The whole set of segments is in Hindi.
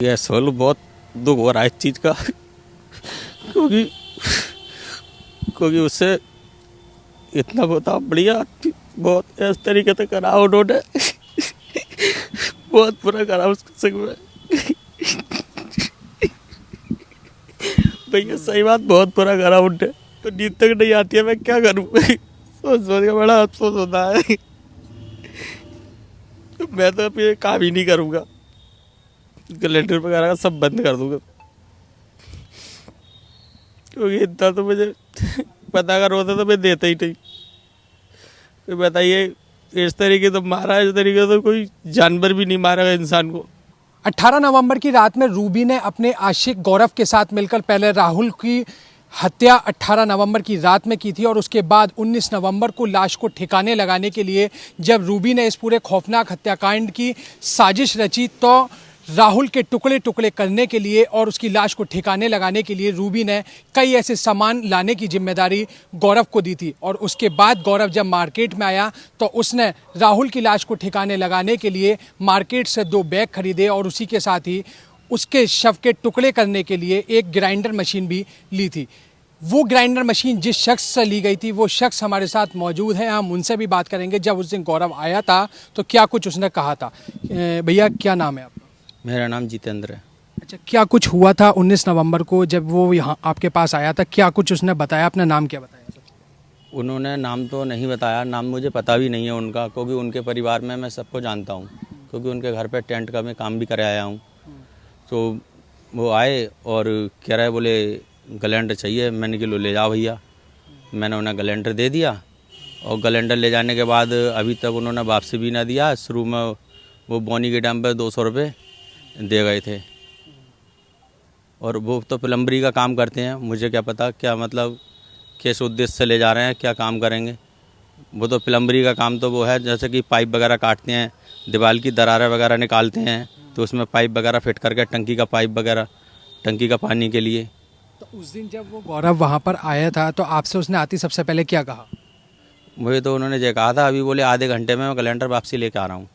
ये असल बहुत दुख हो रहा है इस चीज़ का क्योंकि क्योंकि उससे इतना बहुत बढ़िया बहुत इस तरीके से करा उन्होंने बहुत बुरा करा उसके संग में। भैया सही बात बहुत बुरा करा उनने, तो नींद तक नहीं आती है, मैं क्या करूँ। सोच सोच के बड़ा अफसोस होता है। मैं तो अब ये काम ही नहीं करूँगा, कैलेंडर वगैरह का सब बंद कर दूंगा, क्योंकि इतना तो मुझे पता अगर होता तो मैं देता ही नहीं। तो बताइए, इस तरीके तो मारा है, इस तरीके तो कोई जानवर भी नहीं मारेगा इंसान को। 18 नवंबर की रात में रूबी ने अपने आशिक गौरव के साथ मिलकर पहले राहुल की हत्या 18 नवंबर की रात में की थी और उसके बाद 19 नवंबर को लाश को ठिकाने लगाने के लिए जब रूबी ने इस पूरे खौफनाक हत्याकांड की साजिश रची तो राहुल के टुकड़े टुकड़े करने के लिए और उसकी लाश को ठिकाने लगाने के लिए रूबी ने कई ऐसे सामान लाने की जिम्मेदारी गौरव को दी थी। और उसके बाद गौरव जब मार्केट में आया तो उसने राहुल की लाश को ठिकाने लगाने के लिए मार्केट से 2 बैग खरीदे और उसी के साथ ही उसके शव के टुकड़े करने के लिए एक ग्राइंडर मशीन भी ली थी। वो ग्राइंडर मशीन जिस शख्स से ली गई थी वो शख्स हमारे साथ मौजूद है, हम उनसे भी बात करेंगे। जब उस दिन गौरव आया था तो क्या कुछ उसने कहा था। भैया क्या नाम है आपका? मेरा नाम जितेंद्र है। अच्छा, क्या कुछ हुआ था 19 नवंबर को जब वो यहाँ आपके पास आया था, क्या कुछ उसने बताया? अपना नाम क्या बताया? उन्होंने नाम तो नहीं बताया, नाम मुझे पता भी नहीं है उनका, क्योंकि उनके परिवार में मैं सबको जानता हूँ, क्योंकि उनके घर पे टेंट का मैं काम भी कर आया हूँ। तो वो आए और कह रहे बोले कैलेंडर चाहिए। मैंने कि लो ले जाओ भैया। मैंने उन्हें कैलेंडर दे दिया और कैलेंडर ले जाने के बाद अभी तक उन्होंने वापसी भी ना दिया। शुरू में वो बोनी के टाइम पे 200 रुपये दे गए थे और वो तो प्लम्बरी का काम करते हैं, मुझे क्या पता क्या मतलब किस उद्देश्य से ले जा रहे हैं, क्या काम करेंगे। वो तो प्लम्बरी का काम तो वो है जैसे कि पाइप वगैरह काटते हैं, दीवार की दरारें वगैरह निकालते हैं, तो उसमें पाइप वगैरह फिट करके टंकी का पाइप वगैरह, टंकी का पानी के लिए। तो उस दिन जब वो गौरव वहाँ पर आया था तो आपसे उसने आती सबसे पहले क्या कहा? मुझे तो उन्होंने ये कहा था अभी बोले आधे घंटे में मैं कैलेंडर वापसी लेके आ रहा हूँ।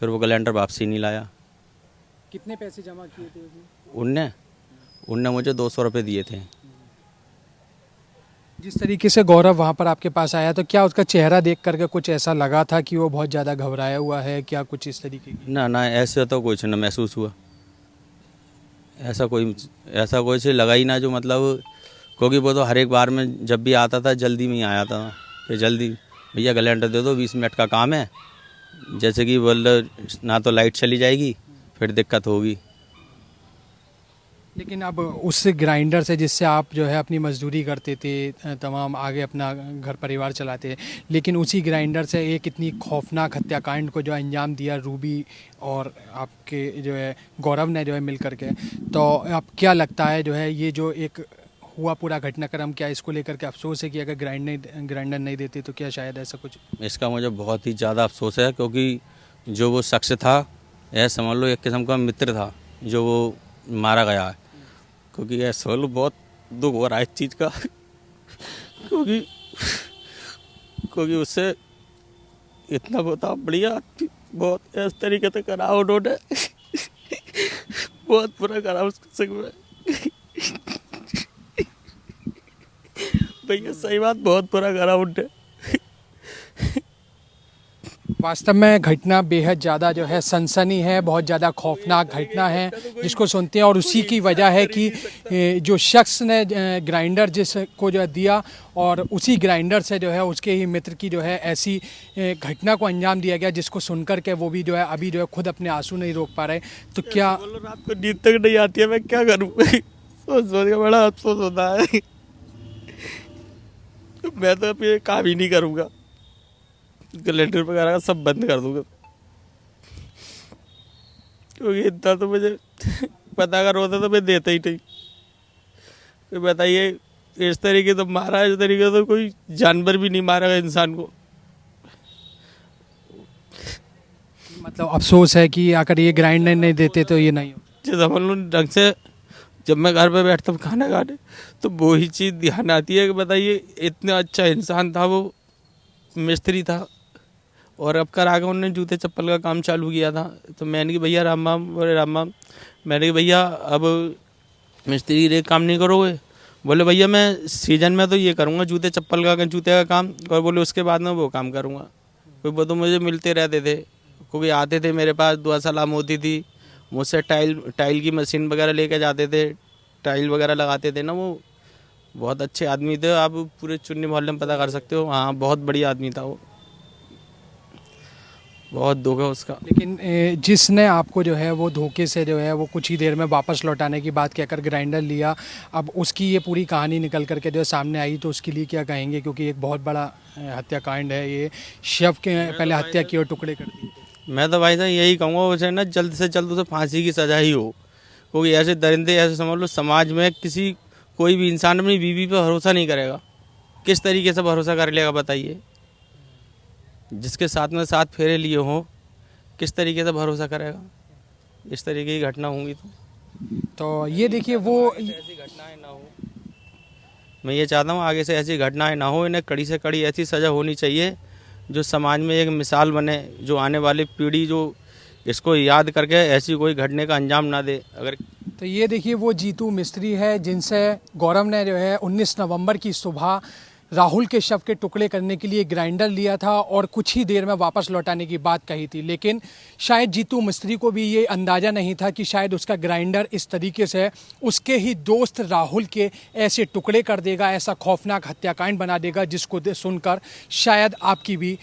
फिर वो कैलेंडर वापसी नहीं लाया। कितने पैसे जमा किए थे उसने? उनने मुझे 200 रुपये दिए थे। जिस तरीके से गौरव वहाँ पर आपके पास आया तो क्या उसका चेहरा देख करके कुछ ऐसा लगा था कि वो बहुत ज़्यादा घबराया हुआ है, क्या कुछ इस तरीके की? ना ना, ऐसे तो कुछ ना महसूस हुआ, ऐसा कोई लगा ही ना, जो मतलब क्योंकि वो तो हर एक बार में जब भी आता था जल्दी में ही आया था कि जल्दी भैया कैलेंडर दे दो, 20 मिनट का काम है। जैसे कि बोल ना तो लाइट चली जाएगी फिर दिक्कत होगी। लेकिन अब उस ग्राइंडर से जिससे आप जो है अपनी मजदूरी करते थे, तमाम आगे अपना घर परिवार चलाते, लेकिन उसी ग्राइंडर से एक इतनी खौफनाक हत्याकांड को जो अंजाम दिया रूबी और आपके जो है गौरव ने जो है मिल करके, तो आप क्या लगता है जो है ये जो एक हुआ पूरा घटनाक्रम, क्या इसको लेकर के अफसोस है कि अगर ग्राइंडर नहीं देते तो क्या शायद ऐसा कुछ? इसका मुझे बहुत ही ज़्यादा अफसोस है, क्योंकि जो वो शख्स था यह समझ लो एक किस्म का मित्र था जो वो मारा गया है। क्योंकि यह सोल बहुत दुख हो रहा है इस चीज़ का क्योंकि क्योंकि उससे इतना बहुत बढ़िया बहुत इस तरीके से करा उन्होंने बहुत बुरा करा उसके संग में। भैया सही बात बहुत बुरा करा उनने। वास्तव में घटना बेहद ज़्यादा जो है सनसनी है, बहुत ज़्यादा खौफनाक घटना है जिसको सुनते हैं। और उसी की वजह है कि जो शख्स ने ग्राइंडर जिसको जो है दिया और उसी ग्राइंडर से जो है उसके ही मित्र की जो है ऐसी घटना को अंजाम दिया गया, जिसको सुनकर के वो भी जो है अभी जो है खुद अपने आंसू नहीं रोक पा रहे। तो क्या रात को नींद तक नहीं आती है, मैं क्या करूँ। सोच सोच के बड़ा अफसोस होता है। मैं तो अब ये काम ही नहीं करूँगा, कैलेंडर वगैरह का सब बंद कर दूंगा, क्योंकि इतना तो मुझे पता अगर होता तो मैं देता ही नहीं। तो बताइए, इस तरीके तो मारा है, इस तरीके तो कोई जानवर भी नहीं मारेगा इंसान को। मतलब अफसोस है कि अगर ये ग्राइंडर नहीं देते तो ये नहीं हो। जैसे हम लोग ढंग से जब मैं घर पे बैठता हूँ खाना खाने तो वो ही चीज़ ध्यान आती है कि बताइए इतना अच्छा इंसान था वो, मिस्त्री था, और अब कर आगे उन्होंने जूते चप्पल का काम चालू किया था। तो मैंने कि भैया राम राम, बोले राम राम। मैंने कि भैया अब मिस्त्री रे काम नहीं करोगे? बोले भैया मैं सीजन में तो ये करूँगा जूते चप्पल का, जूते का काम, और बोले उसके बाद में वो काम करूँगा। वो तो मुझे मिलते रहते थे, क्योंकि आते थे मेरे पास, दुआ सलाम होती थी मुझसे, टाइल की मशीन वगैरह लेके जाते थे, टाइल वगैरह लगाते थे ना। वो बहुत अच्छे आदमी थे, आप पूरे चुन्नी मोहल्ले में पता कर सकते हो। हाँ, बहुत बढ़िया आदमी था वो, बहुत दुख है उसका। लेकिन जिसने आपको जो है वो धोखे से जो है वो कुछ ही देर में वापस लौटाने की बात कहकर ग्राइंडर लिया, अब उसकी ये पूरी कहानी निकल करके जो है सामने आई, तो उसके लिए क्या कहेंगे? क्योंकि एक बहुत बड़ा हत्याकांड है ये, शव के पहले हत्या की और टुकड़े कर दिए। मैं तो भाई साहब यही कहूँगा, उसे ना जल्द से जल्द उसे फांसी की सजा ही हो, क्योंकि ऐसे दरिंदे, ऐसे समझ लो समाज में कोई भी इंसान अपनी बीवी पे भरोसा नहीं करेगा। किस तरीके से भरोसा कर लेगा बताइए? जिसके साथ में 7 फेरे लिए हों, किस तरीके से भरोसा करेगा? इस तरीके की घटना होंगी तो ये देखिए वो ऐसी घटनाएं ना हो। मैं ये चाहता हूँ आगे से ऐसी घटनाएं ना हो, इन्हें कड़ी से कड़ी ऐसी सज़ा होनी चाहिए जो समाज में एक मिसाल बने, जो आने वाली पीढ़ी जो इसको याद करके ऐसी कोई घटने का अंजाम ना दे। अगर तो ये देखिए वो जीतू मिस्त्री है जिनसे गौरव ने जो है 19 नवंबर की सुबह राहुल के शव के टुकड़े करने के लिए ग्राइंडर लिया था और कुछ ही देर में वापस लौटाने की बात कही थी। लेकिन शायद जीतू मिस्त्री को भी ये अंदाज़ा नहीं था कि शायद उसका ग्राइंडर इस तरीके से उसके ही दोस्त राहुल के ऐसे टुकड़े कर देगा, ऐसा खौफनाक हत्याकांड बना देगा, जिसको सुनकर शायद आपकी भी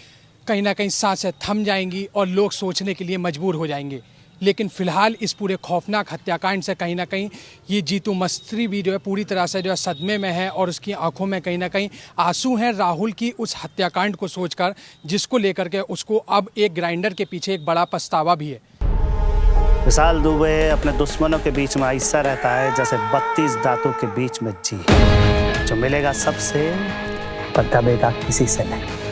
कहीं ना कहीं सांसें थम जाएंगी और लोग सोचने के लिए मजबूर हो जाएंगे। लेकिन फ़िलहाल इस पूरे खौफनाक हत्याकांड से कहीं ना कहीं ये जीतू मिस्त्री भी जो है पूरी तरह से जो है सदमे में है और उसकी आंखों में कहीं ना कहीं आंसू हैं राहुल की उस हत्याकांड को सोचकर, जिसको लेकर के उसको अब एक ग्राइंडर के पीछे एक बड़ा पछतावा भी है। विशाल दुबे अपने दुश्मनों के बीच में ऐसा रहता है जैसे 32 दांतों के बीच में जी, जो मिलेगा सबसे पर दबेगा किसी से नहीं।